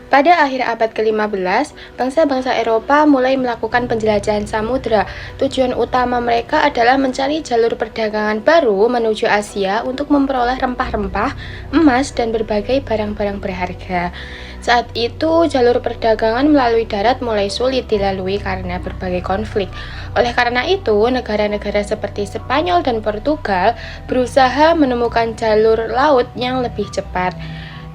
Pada akhir abad ke-15, bangsa-bangsa Eropa mulai melakukan penjelajahan samudera. Tujuan utama mereka adalah mencari jalur perdagangan baru menuju Asia untuk memperoleh rempah-rempah, emas, dan berbagai barang-barang berharga. Saat itu, jalur perdagangan melalui darat mulai sulit dilalui karena berbagai konflik. Oleh karena itu, negara-negara seperti Spanyol dan Portugal berusaha menemukan jalur laut yang lebih cepat.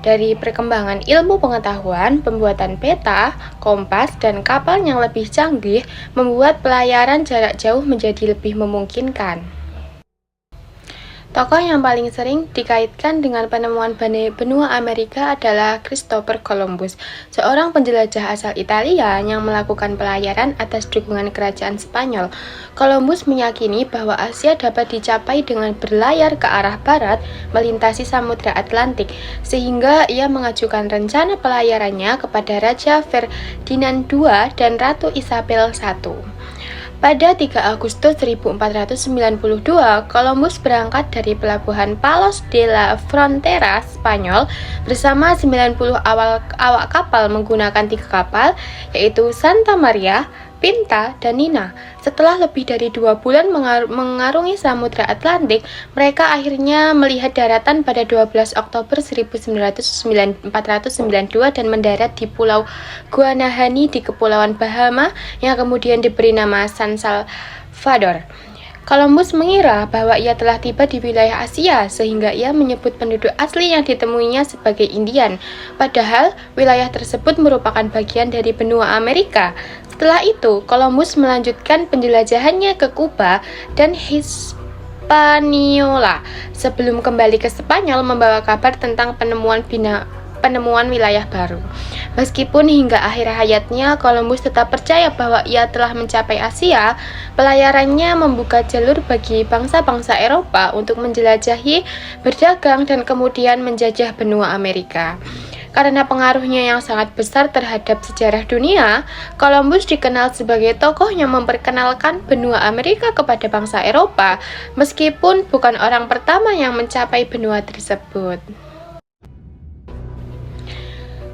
Dari perkembangan ilmu pengetahuan, pembuatan peta, kompas, dan kapal yang lebih canggih membuat pelayaran jarak jauh menjadi lebih memungkinkan. Tokoh yang paling sering dikaitkan dengan penemuan benua Amerika adalah Christopher Columbus, seorang penjelajah asal Italia yang melakukan pelayaran atas dukungan kerajaan Spanyol. Columbus meyakini bahwa Asia dapat dicapai dengan berlayar ke arah barat melintasi Samudra Atlantik, sehingga ia mengajukan rencana pelayarannya kepada Raja Ferdinand II dan Ratu Isabel I. Pada 3 Agustus 1492, Columbus berangkat dari pelabuhan Palos de la Frontera, Spanyol, bersama 90 awak kapal menggunakan 3 kapal, yaitu Santa Maria, Pinta, dan Nina. Setelah lebih dari 2 bulan mengarungi Samudra Atlantik, mereka akhirnya melihat daratan pada 12 Oktober 1492 dan mendarat di Pulau Guanahani di Kepulauan Bahama yang kemudian diberi nama San Salvador. Columbus mengira bahwa ia telah tiba di wilayah Asia, sehingga ia menyebut penduduk asli yang ditemuinya sebagai Indian. Padahal, wilayah tersebut merupakan bagian dari benua Amerika. Setelah itu, Columbus melanjutkan penjelajahannya ke Kuba dan Hispaniola sebelum kembali ke Spanyol membawa kabar tentang penemuan wilayah baru. Meskipun hingga akhir hayatnya Columbus tetap percaya bahwa ia telah mencapai Asia, pelayarannya membuka jalur bagi bangsa-bangsa Eropa untuk menjelajahi, berdagang, dan kemudian menjajah benua Amerika. Karena pengaruhnya yang sangat besar terhadap sejarah dunia, Columbus dikenal sebagai tokoh yang memperkenalkan benua Amerika kepada bangsa Eropa, meskipun bukan orang pertama yang mencapai benua tersebut.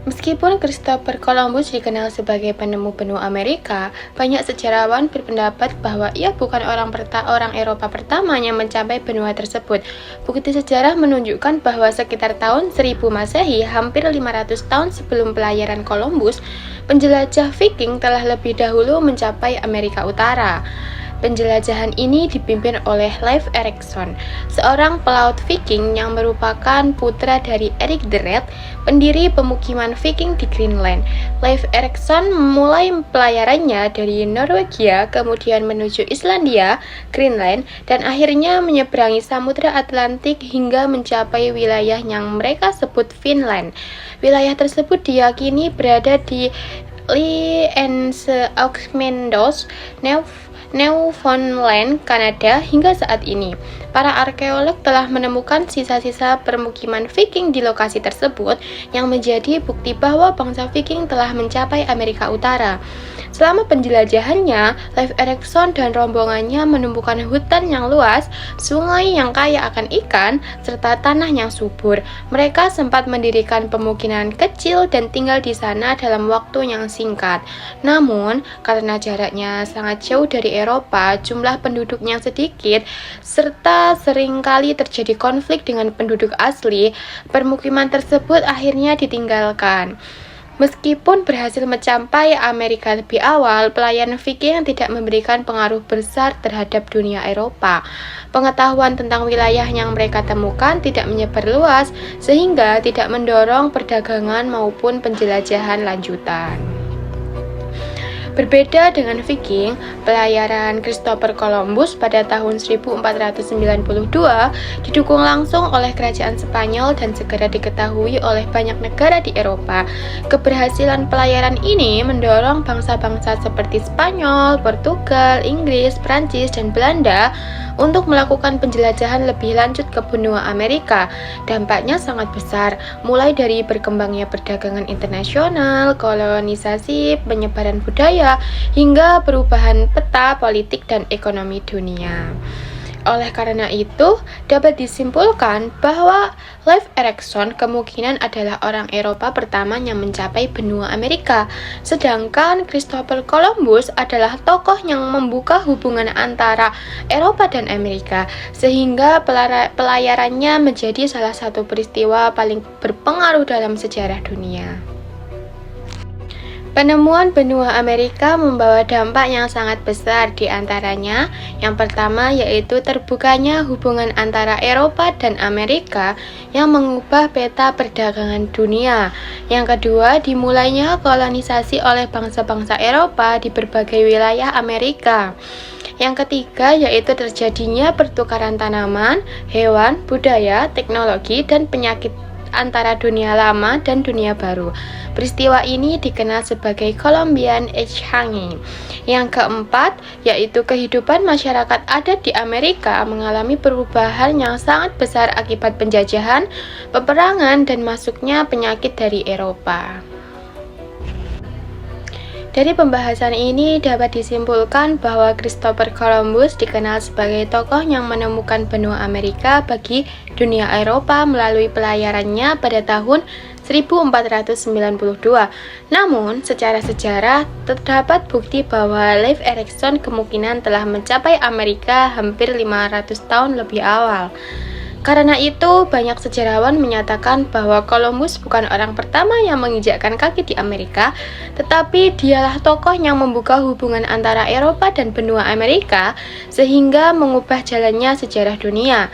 Meskipun Christopher Columbus dikenal sebagai penemu benua Amerika, banyak sejarawan berpendapat bahwa ia bukan orang Eropa pertama yang mencapai benua tersebut. Bukti sejarah menunjukkan bahwa sekitar tahun 1000 Masehi, hampir 500 tahun sebelum pelayaran Columbus, penjelajah Viking telah lebih dahulu mencapai Amerika Utara. Penjelajahan ini dipimpin oleh Leif Erikson, seorang pelaut Viking yang merupakan putra dari Erik the Red, pendiri pemukiman Viking di Greenland. Leif Erikson memulai pelayarannya dari Norwegia, kemudian menuju Islandia, Greenland, dan akhirnya menyeberangi Samudra Atlantik hingga mencapai wilayah yang mereka sebut Finland. Wilayah tersebut diyakini berada di L'Anse-aux-Mines, Newfoundland, Kanada hingga saat ini. Para arkeolog telah menemukan sisa-sisa permukiman Viking di lokasi tersebut yang menjadi bukti bahwa bangsa Viking telah mencapai Amerika Utara. Selama penjelajahannya, Leif Erikson dan rombongannya menemukan hutan yang luas, sungai yang kaya akan ikan, serta tanah yang subur. Mereka sempat mendirikan pemukiman kecil dan tinggal di sana dalam waktu yang singkat. Namun, karena jaraknya sangat jauh dari Eropa, jumlah penduduknya sedikit, serta seringkali terjadi konflik dengan penduduk asli, permukiman tersebut akhirnya ditinggalkan. Meskipun berhasil mencapai Amerika lebih awal, pelayaran Viking tidak memberikan pengaruh besar terhadap dunia Eropa. Pengetahuan tentang wilayah yang mereka temukan tidak menyebar luas, sehingga tidak mendorong perdagangan maupun penjelajahan lanjutan. Berbeda dengan Viking, pelayaran Christopher Columbus pada tahun 1492 didukung langsung oleh kerajaan Spanyol dan segera diketahui oleh banyak negara di Eropa. Keberhasilan pelayaran ini mendorong bangsa-bangsa seperti Spanyol, Portugal, Inggris, Prancis, dan Belanda untuk melakukan penjelajahan lebih lanjut ke benua Amerika. Dampaknya sangat besar, mulai dari berkembangnya perdagangan internasional, kolonisasi, penyebaran budaya, hingga perubahan peta politik dan ekonomi dunia. Oleh karena itu, dapat disimpulkan bahwa Leif Erikson kemungkinan adalah orang Eropa pertama yang mencapai benua Amerika, sedangkan Christopher Columbus adalah tokoh yang membuka hubungan antara Eropa dan Amerika, sehingga pelayarannya menjadi salah satu peristiwa paling berpengaruh dalam sejarah dunia. Penemuan benua Amerika membawa dampak yang sangat besar, di antaranya yang pertama yaitu terbukanya hubungan antara Eropa dan Amerika yang mengubah peta perdagangan dunia. Yang kedua, dimulainya kolonisasi oleh bangsa-bangsa Eropa di berbagai wilayah Amerika. Yang ketiga yaitu terjadinya pertukaran tanaman, hewan, budaya, teknologi, dan penyakit antara dunia lama dan dunia baru. Peristiwa ini dikenal sebagai Columbian Exchange. Yang keempat, yaitu kehidupan masyarakat adat di Amerika mengalami perubahan yang sangat besar akibat penjajahan, peperangan, dan masuknya penyakit dari Eropa. Dari pembahasan ini dapat disimpulkan bahwa Christopher Columbus dikenal sebagai tokoh yang menemukan benua Amerika bagi dunia Eropa melalui pelayarannya pada tahun 1492. Namun, secara sejarah terdapat bukti bahwa Leif Erikson kemungkinan telah mencapai Amerika hampir 500 tahun lebih awal. Karena itu, banyak sejarawan menyatakan bahwa Columbus bukan orang pertama yang menginjakkan kaki di Amerika, tetapi dialah tokoh yang membuka hubungan antara Eropa dan benua Amerika, sehingga mengubah jalannya sejarah dunia.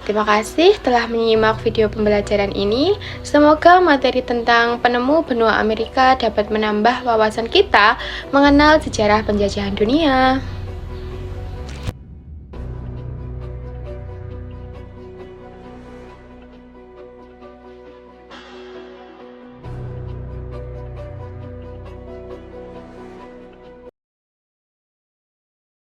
Terima kasih telah menyimak video pembelajaran ini. Semoga materi tentang penemu benua Amerika dapat menambah wawasan kita mengenal sejarah penjajahan dunia.